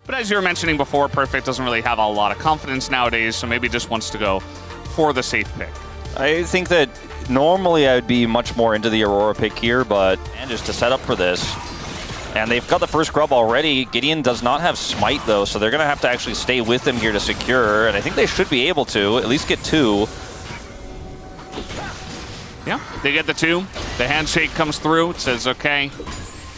But as you were mentioning before, Perfect doesn't really have a lot of confidence nowadays, so maybe just wants to go for the safe pick. I think that normally I would be much more into the Aurora pick here, but and just to set up for this. And they've got the first grub already. Gideon does not have Smite, though, so they're going to have to actually stay with him here to secure. And I think they should be able to at least get 2. Yeah, they get the 2. The handshake comes through. It says, okay,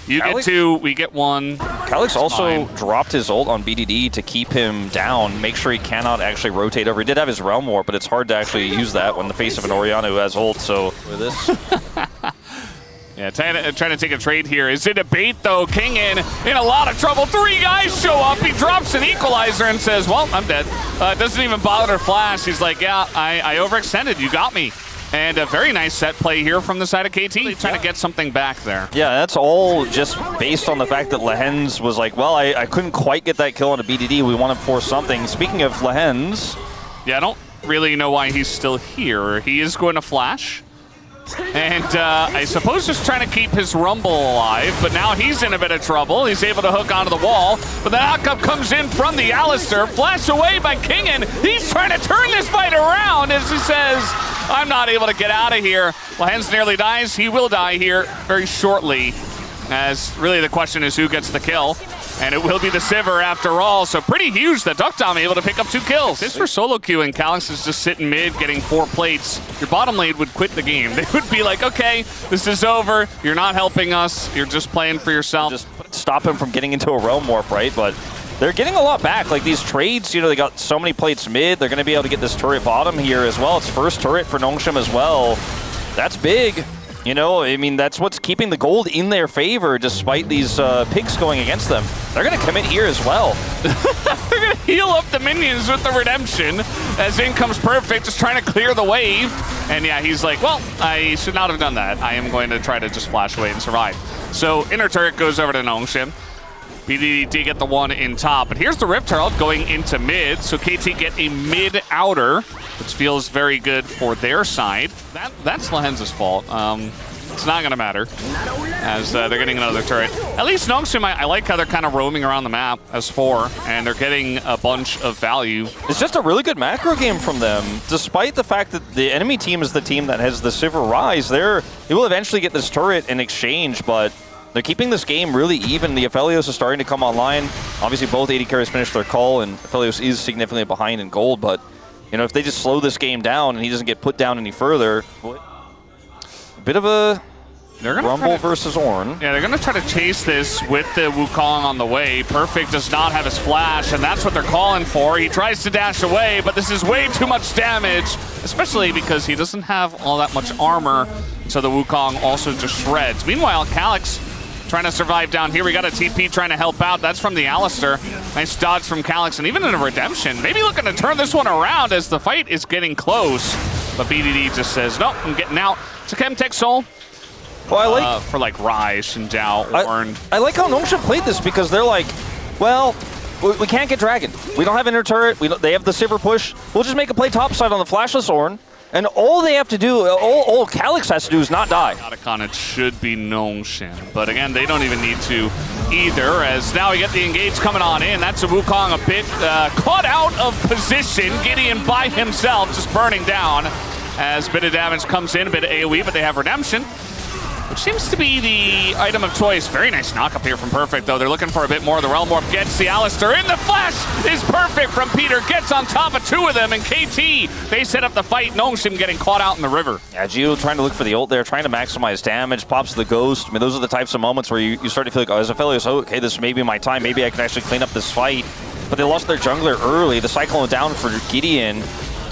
you Alex, get 2, we get 1. Calyx also dropped his ult on BDD to keep him down, make sure he cannot actually rotate over. He did have his Realm Warp, but it's hard to actually use that when the face of an Orianna who has ult, so with this... Yeah, trying to take a trade here. Is it a bait, though? Kingen in a lot of trouble. 3 guys show up. He drops an equalizer and says, well, I'm dead. Doesn't even bother to flash. He's like, yeah, I overextended. You got me. And a very nice set play here from the side of KT. Trying to get something back there. Yeah, that's all just based on the fact that Lehens was like, well, I couldn't quite get that kill on a BDD. We want to force something. Speaking of Lehens... Yeah, I don't really know why he's still here. He is going to flash. And I suppose just trying to keep his Rumble alive, but now he's in a bit of trouble. He's able to hook onto the wall, but the knockup comes in from the Alistair. Flash away by Kingen. He's trying to turn this fight around as he says, I'm not able to get out of here. Lehens nearly dies. He will die here very shortly, as really the question is who gets the kill. And it will be the Sivir after all, so pretty huge that Duckdom able to pick up 2 kills. This for solo queue, and Calyx is just sitting mid, getting 4 plates. Your bottom lane would quit the game. They would be like, okay, this is over. You're not helping us. You're just playing for yourself. Just stop him from getting into a Realm Warp, right? But they're getting a lot back. Like these trades, you know, they got so many plates mid. They're going to be able to get this turret bottom here as well. It's first turret for Nongshim as well. That's big. You know, I mean, that's what's keeping the gold in their favor despite these picks going against them. They're going to commit here as well. They're going to heal up the minions with the redemption as in comes Perfect, just trying to clear the wave. And yeah, he's like, well, I should not have done that. I am going to try to just flash away and survive. So inner turret goes over to Nongshim. BDD get the 1 in top. But here's the Rift Herald going into mid. So KT get a mid outer, which feels very good for their side. That's Lehens' fault. It's not going to matter as they're getting another turret. At least Nongshim, I like how they're kind of roaming around the map as 4, and they're getting a bunch of value. It's just a really good macro game from them. Despite the fact that the enemy team is the team that has the Sivir Rise, they will eventually get this turret in exchange, but they're keeping this game really even. The Aphelios is starting to come online. Obviously, both AD carries finished their call, and Aphelios is significantly behind in gold, but you know, if they just slow this game down and he doesn't get put down any further, a bit of a Rumble versus Ornn. Yeah, they're going to try to chase this with the Wukong on the way. Perfect does not have his flash, and that's what they're calling for. He tries to dash away, but this is way too much damage, especially because he doesn't have all that much armor, so the Wukong also just shreds. Meanwhile, Calyx trying to survive down here. We got a TP trying to help out. That's from the Alistair. Nice dodge from Calyx, and even in a redemption. Maybe looking to turn this one around as the fight is getting close. But BDD just says, nope, I'm getting out. It's a Chemtech Soul. Well, I like for like Rai, Xinjiao, Ornn. I like how Nongshim played this because they're like, well, we can't get Dragon. We don't have inner turret. They have the Sivir push. We'll just make a play topside on the flashless Ornn. And all they have to do, all Calyx has to do is not die. Otacon, it should be Nongshim. But again, they don't even need to either, as now we get the engage coming on in. That's a Wukong a bit caught out of position. Gideon by himself, just burning down as a bit of damage comes in, a bit of AoE, but they have redemption, which seems to be the item of choice. Very nice knock up here from Perfect, though. They're looking for a bit more. The Realm Warp gets the Alistair in. The flash is perfect from Peter. Gets on top of 2 of them, and KT, they set up the fight. Nongshim getting caught out in the river. Yeah, Gio trying to look for the ult there, trying to maximize damage, pops the Ghost. I mean, those are the types of moments where you start to feel like, oh, as a Aphelios, okay, this may be my time. Maybe I can actually clean up this fight. But they lost their jungler early. The Cyclone down for Gideon.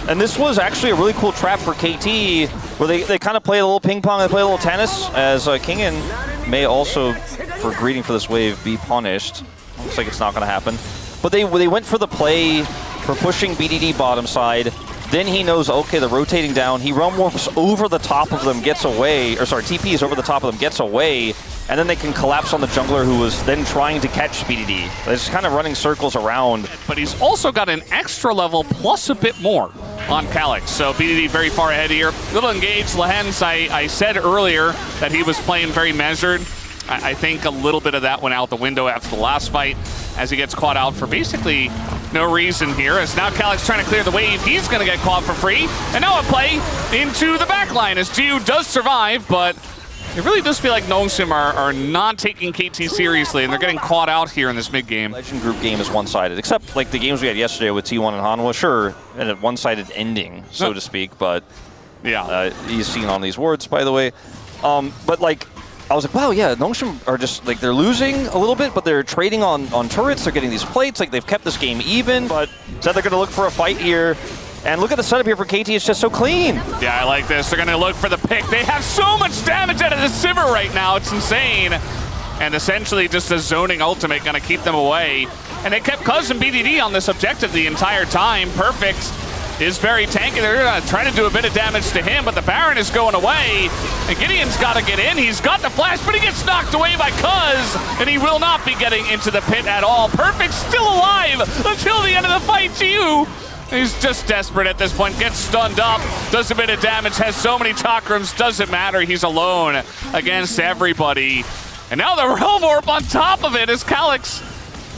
And this was actually a really cool trap for KT, where they kind of play a little ping pong, they play a little tennis, as Kingen may also, for greeting for this wave, be punished. Looks like it's not going to happen. But they went for the play for pushing BDD bottom side. Then he knows, okay, they're rotating down. He Realm Warps over the top of them, gets away, or sorry, TPs over the top of them, gets away, and then they can collapse on the jungler who was then trying to catch BDD. They're just kind of running circles around. But he's also got an extra level plus a bit more on Calyx. So BDD very far ahead here. Little engaged. Lehens, I said earlier that he was playing very measured. I think a little bit of that went out the window after the last fight. as he gets caught out for basically no reason here. As now Calyx trying to clear the wave. He's going to get caught for free. And now a play into the back line as GU does survive, but it really does feel like Nosim are not taking KT seriously, and they're getting caught out here in this mid game. Legend group game is one-sided, except like the games we had yesterday with T1 and Hanwha. Sure, and a one-sided ending, so to speak, but yeah, he's seen on these words, by the way. But like, I was like, wow, yeah, Nosim are just like, they're losing a little bit, but they're trading on turrets. They're getting these plates. Like, they've kept this game even, but said they're going to look for a fight here. And look at the setup here for KT. It's just so clean. Yeah, I like this. They're going to look for the pick. They have so much damage out of the Sivir right now. It's insane. And essentially just a zoning ultimate going to keep them away. And they kept Cousin BDD on this objective the entire time. Perfect is very tanky. They're going to try to do a bit of damage to him, but the Baron is going away. And Gideon's got to get in. He's got the flash, but he gets knocked away by Cuz. And he will not be getting into the pit at all. Perfect still alive until the end of the fight. GU. He's just desperate at this point, gets stunned up, does a bit of damage, has so many chakrams, doesn't matter, he's alone against everybody. And now the Realm Orb on top of it is Calyx.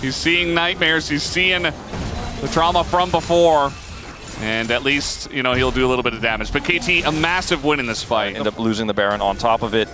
He's seeing nightmares, he's seeing the trauma from before. And at least, you know, he'll do a little bit of damage. But KT, a massive win in this fight. End up losing the Baron on top of it.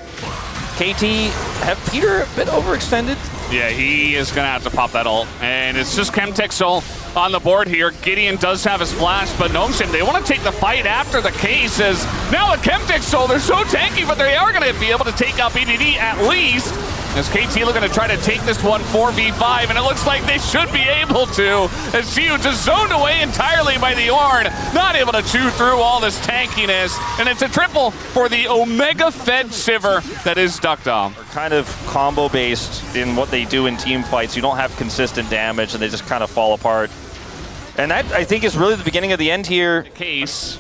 KT, have Peter a bit overextended? Yeah, he is going to have to pop that ult. And it's just Chemtexol on the board here. Gideon does have his flash, but Nosim, they want to take the fight after the case. As now the Chemtexol, they're so tanky, but they are going to be able to take out BDD at least. As KT looking to try to take this one 4v5, and it looks like they should be able to. As GU just zoned away entirely by the Ornn, not able to chew through all this tankiness. And it's a triple for the Omega-fed Sivir that is Duckdom. They're kind of combo-based in what they do in team fights. You don't have consistent damage, and they just kind of fall apart. And that, I think, is really the beginning of the end here. The case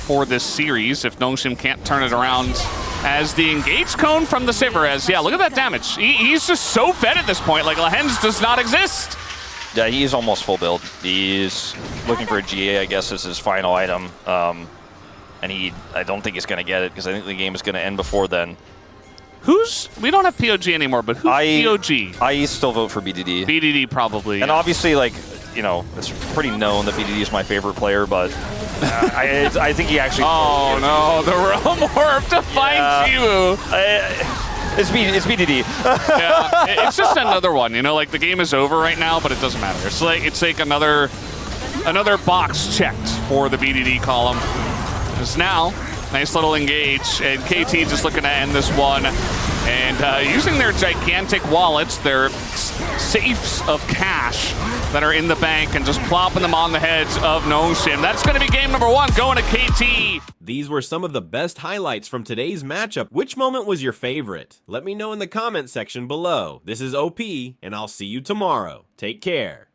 for this series, if Nosim can't turn it around as the engage cone from the Sivir. As, yeah, look at that damage. He's just so fed at this point. Like, Lahens does not exist. Yeah, he's almost full build. He's looking for a GA, I guess, as his final item. And I don't think he's going to get it, because I think the game is going to end before then. We don't have POG anymore, but who's POG? I still vote for BDD. BDD probably. And obviously, like, you know, it's pretty known that BDD is my favorite player, but I think he actually... Oh, no, the Realm Orb to find you. It's BDD. Yeah, it's just another one, you know, like the game is over right now, but it doesn't matter. It's like another box checked for the BDD column. Because now, nice little engage, and KT just looking to end this one. And using their gigantic wallets, their safes of cash that are in the bank, and just plopping them on the heads of Nosim. That's going to be game number 1, going to KT. These were some of the best highlights from today's matchup. Which moment was your favorite? Let me know in the comment section below. This is OP, and I'll see you tomorrow. Take care.